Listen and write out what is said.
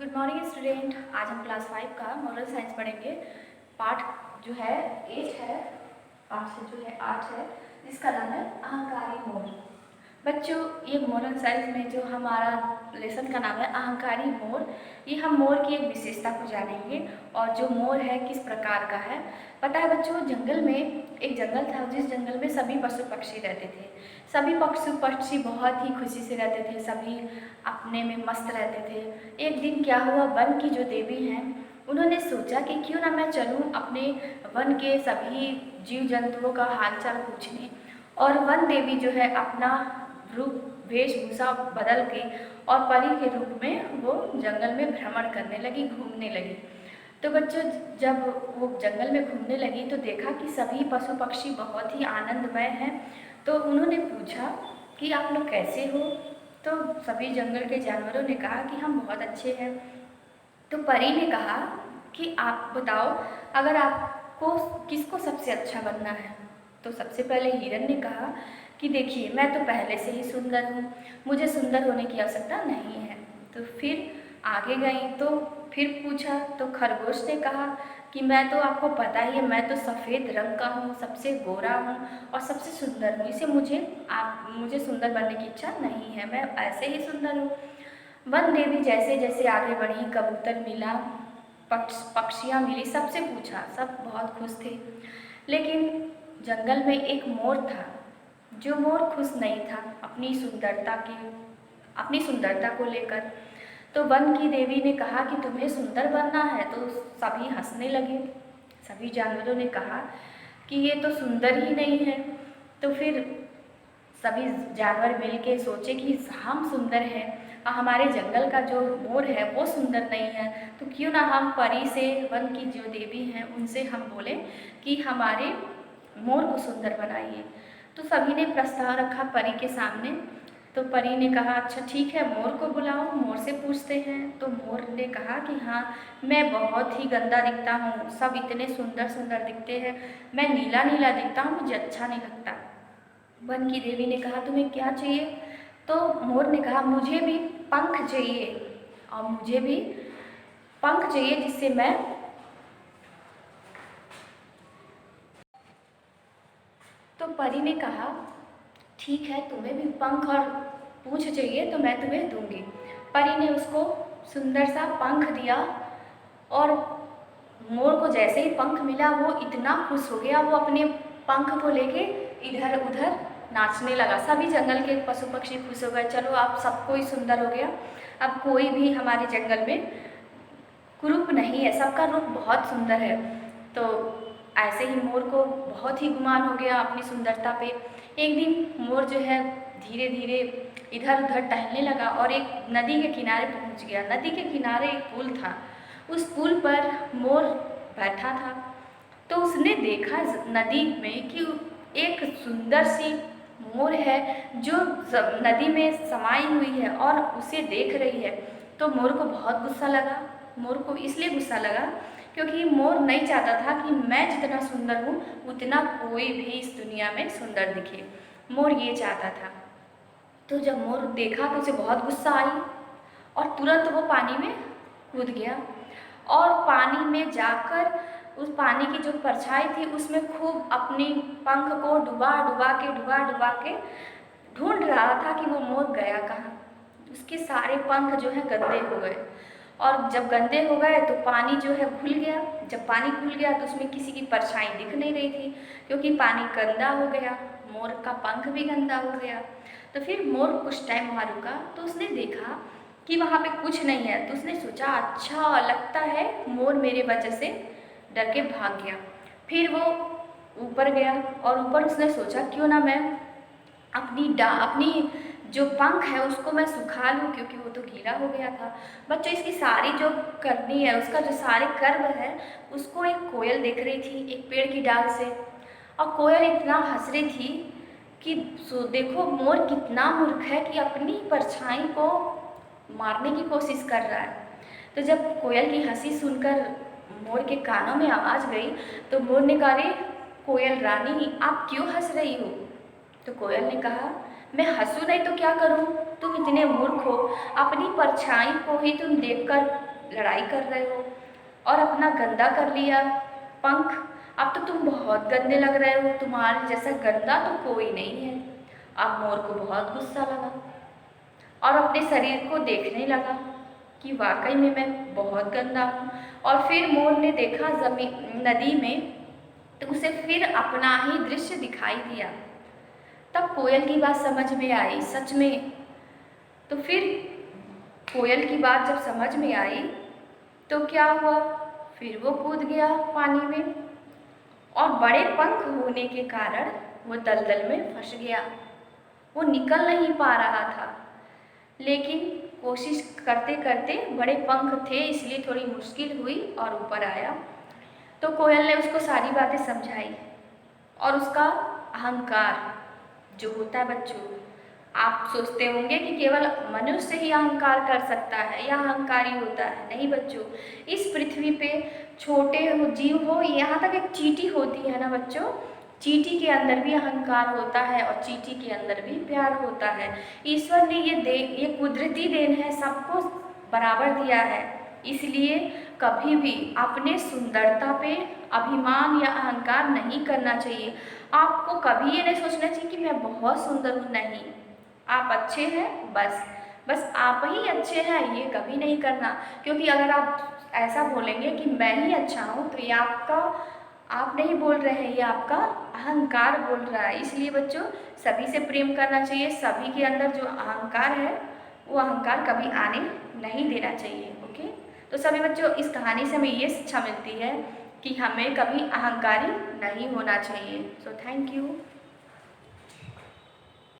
Good morning student. आज हम class 5 का मॉरल साइंस पढ़ेंगे। पाठ जो है 8 है, पाठ से जो है 8 है, जिसका नाम है अहंकारी मोर। बच्चों, ये मॉरल साइंस में जो हमारा लेसन का नाम है अहंकारी मोर, ये हम मोर की एक विशेषता को जानेंगे और जो मोर है किस प्रकार का है। पता है बच्चों, जंगल में एक जंगल था, जिस जंगल में सभी पशु पक्षी रहते थे। सभी पशु पक्षी बहुत ही खुशी से रहते थे, सभी अपने में मस्त रहते थे। एक दिन क्या हुआ, वन की जो देवी हैं उन्होंने सोचा कि क्यों ना मैं चलूं अपने वन के सभी जीव जंतुओं का हालचाल पूछने। और वन देवी जो है अपना रूप वेशभूषा बदल के और परी के रूप में वो जंगल में भ्रमण करने लगी, घूमने लगी। तो बच्चों, जब वो जंगल में घूमने लगी तो देखा कि सभी पशु पक्षी बहुत ही आनंदमय हैं। तो उन्होंने पूछा कि आप लोग कैसे हो। तो सभी जंगल के जानवरों ने कहा कि हम बहुत अच्छे हैं। तो परी ने कहा कि आप बताओ, अगर आपको किसको सबसे अच्छा बनना है। तो सबसे पहले हिरन ने कहा कि देखिए, मैं तो पहले से ही सुंदर हूँ, मुझे सुंदर होने की आवश्यकता नहीं है। तो फिर आगे गई तो फिर पूछा तो खरगोश ने कहा कि मैं तो, आपको पता ही है, मैं तो सफ़ेद रंग का हूँ, सबसे गोरा हूँ और सबसे सुंदर हूँ, इसे मुझे सुंदर बनने की इच्छा नहीं है, मैं ऐसे ही सुंदर हूँ। वन देवी जैसे जैसे आगे बढ़ी, कबूतर मिला, पक्षियाँ मिली, सबसे पूछा, सब बहुत खुश थे। लेकिन जंगल में एक मोर था, जो मोर खुश नहीं था अपनी सुंदरता को लेकर। तो वन की देवी ने कहा कि तुम्हें सुंदर बनना है। तो सभी हंसने लगे। सभी जानवरों ने कहा कि ये तो सुंदर ही नहीं है। तो फिर सभी जानवर मिलके सोचे कि हम सुंदर हैं और हमारे जंगल का जो मोर है वो सुंदर नहीं है, तो क्यों ना हम परी से, वन की जो देवी हैं उनसे हम बोलें कि हमारे मोर को सुंदर बनाइए। तो सभी ने प्रस्ताव रखा परी के सामने। तो परी ने कहा अच्छा ठीक है, मोर को बुलाओ, मोर से पूछते हैं। तो मोर ने कहा कि हाँ, मैं बहुत ही गंदा दिखता हूँ, सब इतने सुंदर सुंदर दिखते हैं, मैं नीला नीला दिखता हूँ, मुझे अच्छा नहीं लगता। वन की देवी ने कहा तुम्हें क्या चाहिए। तो मोर ने कहा मुझे भी पंख चाहिए, और मुझे भी पंख चाहिए जिससे मैं, तो परी ने कहा ठीक है, तुम्हें भी पंख और पूंछ चाहिए तो मैं तुम्हें दूंगी। परी ने उसको सुंदर सा पंख दिया और मोर को जैसे ही पंख मिला वो इतना खुश हो गया, वो अपने पंख को लेके इधर उधर नाचने लगा। सभी जंगल के पशु पक्षी खुश हो गए, चलो अब सबको ही सुंदर हो गया, अब कोई भी हमारे जंगल में कुरूप नहीं है, सबका रूप बहुत सुंदर है। तो ऐसे ही मोर को बहुत ही गुमान हो गया अपनी सुंदरता पे। एक दिन मोर जो है धीरे धीरे इधर उधर टहलने लगा और एक नदी के किनारे पहुंच गया। नदी के किनारे एक पुल था, उस पुल पर मोर बैठा था। तो उसने देखा नदी में कि एक सुंदर सी मोर है जो नदी में समाई हुई है और उसे देख रही है। तो मोर को बहुत गुस्सा लगा। मोर को इसलिए गुस्सा लगा क्योंकि मोर नहीं चाहता था कि मैं जितना सुंदर हूँ उतना कोई भी इस दुनिया में सुंदर दिखे। मोर ये चाहता था। तो जब मोर देखा तो उसे बहुत गुस्सा आई और तुरंत वो पानी में कूद गया और पानी में जाकर उस पानी की जो परछाई थी उसमें खूब अपनी पंख को डुबा डुबा के ढूंढ रहा था कि वो मोर गया कहाँ। उसके सारे पंख जो है गंदे हो गए और जब गंदे हो गए तो पानी जो है घुल गया। जब पानी घुल गया तो उसमें किसी की परछाई दिख नहीं रही थी क्योंकि पानी गंदा हो गया, मोर का पंख भी गंदा हो गया। तो फिर मोर कुछ टाइम वहाँ रुका तो उसने देखा कि वहाँ पे कुछ नहीं है। तो उसने सोचा अच्छा लगता है मोर मेरे वजह से डर के भाग गया। फिर वो ऊपर गया और ऊपर उसने सोचा क्यों ना मैं अपनी जो पंख है उसको मैं सुखा लूँ क्योंकि वो तो गीला हो गया था। बच्चों, इसकी सारी जो करनी है, उसका जो सारे कर्म है, उसको एक कोयल देख रही थी एक पेड़ की डाल से। और कोयल इतना हंस रही थी कि देखो मोर कितना मूर्ख है कि अपनी परछाई को मारने की कोशिश कर रहा है। तो जब कोयल की हंसी सुनकर मोर के कानों में आवाज़ गई तो मोर ने कहा अरे कोयल रानी, आप क्यों हंस रही हो। तो कोयल ने कहा मैं हंसूं नहीं तो क्या करूं, तुम इतने मूर्ख हो, अपनी परछाई को ही तुम देखकर लड़ाई कर रहे हो और अपना गंदा कर लिया पंख। अब तो तुम बहुत गंदे लग रहे हो, तुम्हारे जैसा गंदा तो कोई नहीं है। अब मोर को बहुत गुस्सा लगा और अपने शरीर को देखने लगा कि वाकई में मैं बहुत गंदा हूँ। और फिर मोर ने देखा जमीन नदी में, तो उसे फिर अपना ही दृश्य दिखाई दिया। तब कोयल की बात समझ में आई सच में। तो फिर कोयल की बात जब समझ में आई तो क्या हुआ, फिर वो कूद गया पानी में और बड़े पंख होने के कारण वो दलदल में फंस गया। वो निकल नहीं पा रहा था, लेकिन कोशिश करते करते, बड़े पंख थे इसलिए थोड़ी मुश्किल हुई और ऊपर आया। तो कोयल ने उसको सारी बातें समझाई और उसका अहंकार जो होता है बच्चों, आप सोचते होंगे कि केवल मनुष्य ही अहंकार कर सकता है या अहंकारी होता है। नहीं बच्चों, इस पृथ्वी पे छोटे हो जीव हो, यहाँ तक एक चींटी होती है ना बच्चों, चींटी के अंदर भी अहंकार होता है और चींटी के अंदर भी प्यार होता है। ईश्वर ने ये कुदरती देन है, सबको बराबर दिया है। इसलिए कभी भी अपने सुंदरता पे अभिमान या अहंकार नहीं करना चाहिए। आपको कभी ये नहीं सोचना चाहिए कि मैं बहुत सुंदर हूँ, नहीं, आप अच्छे हैं, बस आप ही अच्छे हैं, ये कभी नहीं करना। क्योंकि अगर आप ऐसा बोलेंगे कि मैं ही अच्छा हूँ तो ये आप नहीं बोल रहे हैं, ये आपका अहंकार बोल रहा है। इसलिए बच्चों, सभी से प्रेम करना चाहिए, सभी के अंदर जो अहंकार है वो अहंकार कभी आने नहीं देना चाहिए। ओके, तो सभी बच्चों, इस कहानी से हमें ये शिक्षा मिलती है कि हमें कभी अहंकारी नहीं होना चाहिए। So thank you.